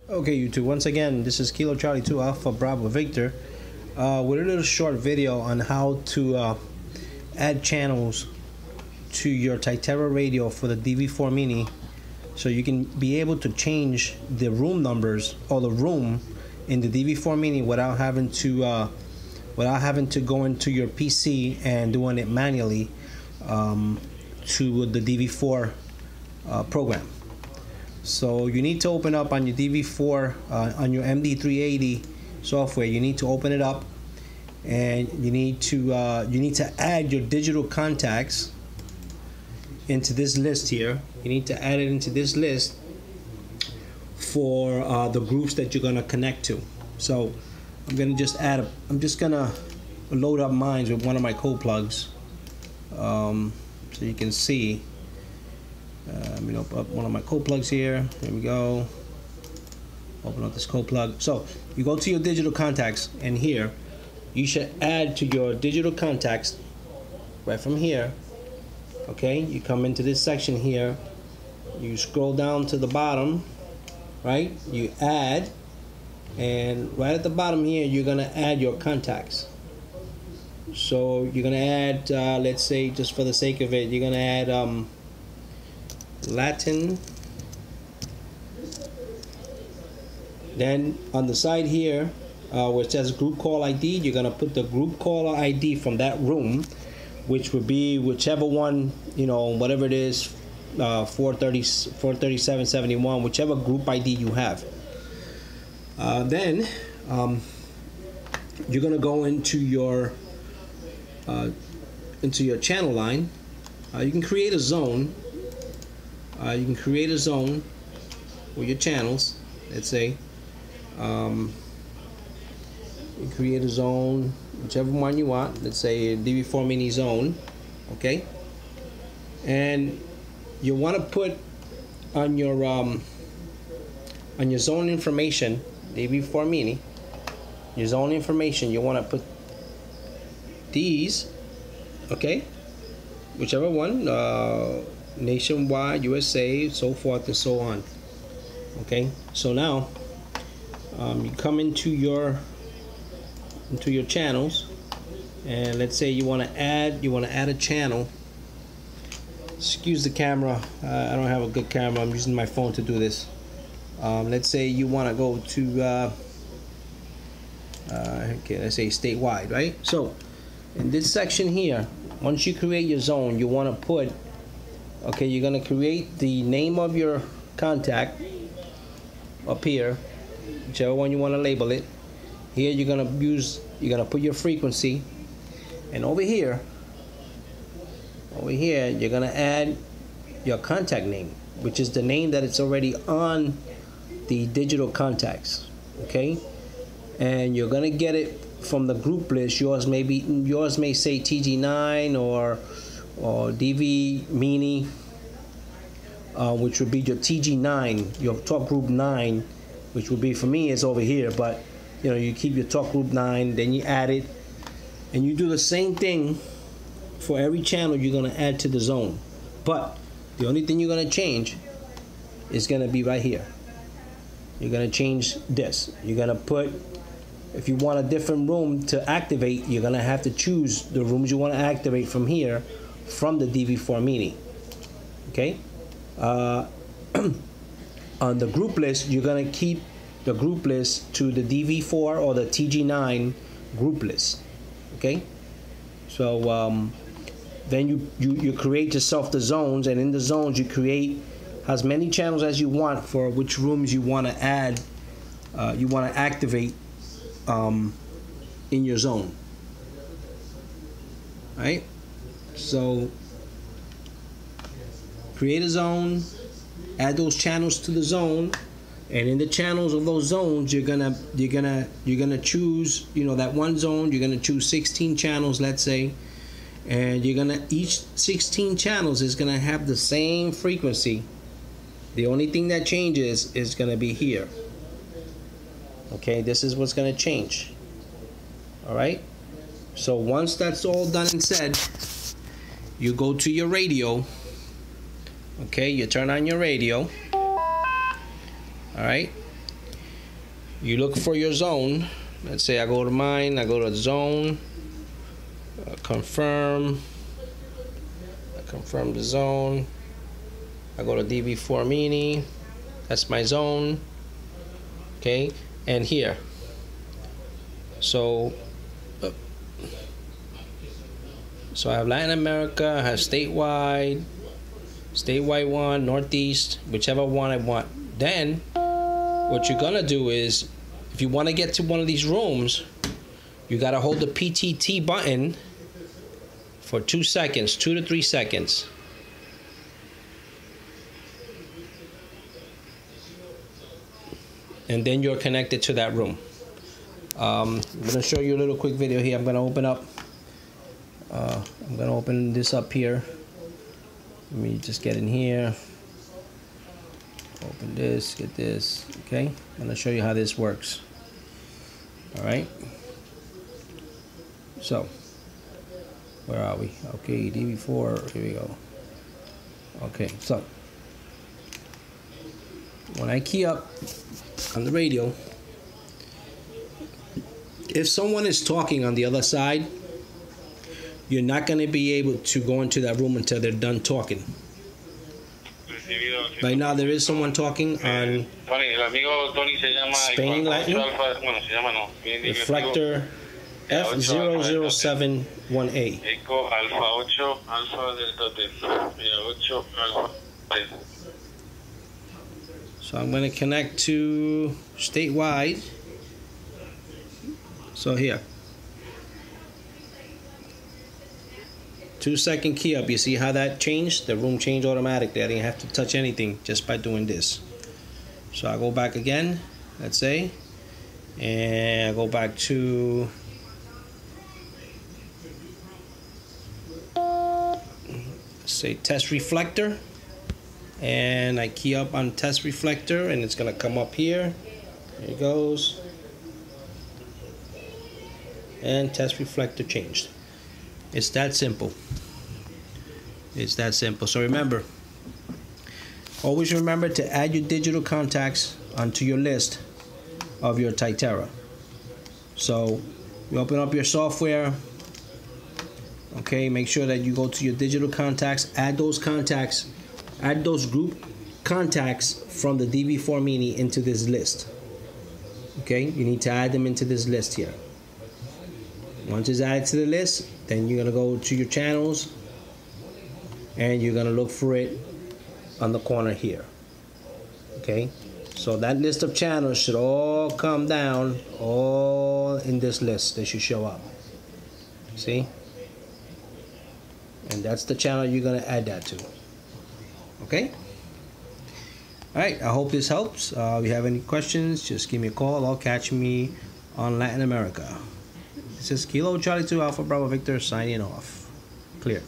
Okay, YouTube, once again, this is Kilo Charlie 2 Alpha Bravo Victor with a little short video on how to add channels to your Titera radio for the dv4 Mini, so you can be able to change the room numbers or the room in the dv4 Mini without having to go into your PC and doing it manually to the dv4 program. So you need to open up on your dv4 on your md380 software. You need to open it up, and you need to add your digital contacts into this list here. You need to add it into this list for the groups that you're gonna connect to. So I'm just gonna load up mine with one of my code plugs, so you can see. Let me open up one of my code plugs here. There we go. Open up this code plug. So you go to your digital contacts, and here you should add to your digital contacts right from here. Okay, you come into this section here, you scroll down to the bottom, right? You add, and right at the bottom here you're gonna add your contacts. So you're gonna add, let's say, just for the sake of it, you're gonna add Latin. Then on the side here where it says group call ID, you're gonna put the group caller ID from that room, which would be whichever one, whatever it is, 43771, whichever group ID you have. Then you're gonna go into your channel line. You can create a zone. You can create a zone with your channels. Let's say you create a zone, whichever one you want. Let's say dv4 Mini zone. Okay, and you want to put on your zone information, dv4 Mini, your zone information, you want to put these, okay, whichever one, nationwide, USA, so forth and so on. Okay, so now you come into your channels, and let's say you want to add a channel. Excuse the camera, I don't have a good camera, I'm using my phone to do this. Let's say you want to go to okay, let's say statewide, right? So in this section here, once you create your zone, you want to put, okay, you're gonna create the name of your contact up here, whichever one you want to label it. Here you're gonna put your frequency, and over here you're gonna add your contact name, which is the name that it's already on the digital contacts. Okay, and you're gonna get it from the group list. Yours may say TG9 or DV Mini, which would be your TG9, your talk group 9, which would be, for me, is over here, but you keep your talk group 9, then you add it, and you do the same thing for every channel you're going to add to the zone. But the only thing you're going to change is going to be right here. You're going to change this. You're going to put, if you want a different room to activate, you're going to have to choose the rooms you want to activate from here, from the dv4 Mini. Okay, on the group list, you're gonna keep the group list to the dv4 or the TG9 group list. Okay, so then you create yourself the zones, and in the zones you create as many channels as you want for which rooms you want to add, you want to activate in your zone. All right. So create a zone, add those channels to the zone, and in the channels of those zones, you're gonna choose, that one zone. You're gonna choose 16 channels, let's say, and each 16 channels is gonna have the same frequency. The only thing that changes is gonna be here. Okay, this is what's gonna change. All right. So once that's all done and said, you go to your radio. Okay, you turn on your radio. All right, you look for your zone. Let's say I go to mine, I go to zone, confirm, I confirm the zone, I go to dv4 mini, that's my zone, okay, and here, so I have Latin America, I have statewide one, Northeast, whichever one I want. Then what you're gonna do is, if you want to get to one of these rooms, you gotta hold the PTT button for 2 seconds, 2 to 3 seconds. And then you're connected to that room. I'm gonna show you a little quick video here. I'm gonna open this up here. Let me just get in here. Open this, get this, okay? I'm gonna show you how this works. All right. So, where are we? Okay, dv4, here we go. Okay, so when I key up on the radio, if someone is talking on the other side, you're not going to be able to go into that room until they're done talking. Right now there is someone talking on Spain Latin, reflector F007-1A. So I'm going to connect to statewide. So here, 2-second key up. You see how that changed? The room changed automatically. I didn't have to touch anything just by doing this. So I go back again, let's say, and I go back to say test reflector, and I key up on test reflector, and it's gonna come up here. There it goes, and test reflector changed. It's that simple. It's that simple. So remember, always remember to add your digital contacts onto your list of your Titera. So you open up your software, okay, make sure that you go to your digital contacts, add those contacts, add those group contacts from the dv4 mini into this list. Okay, you need to add them into this list here. Once it's added to the list, then you're gonna go to your channels and you're gonna look for it on the corner here. Okay, so that list of channels should all come down, all in this list. They should show up. See? And that's the channel you're gonna add that to. Okay? Alright, I hope this helps. If you have any questions, just give me a call or catch me on Latin America. This is Kilo Charlie 2 Alpha Bravo Victor signing off. Clear.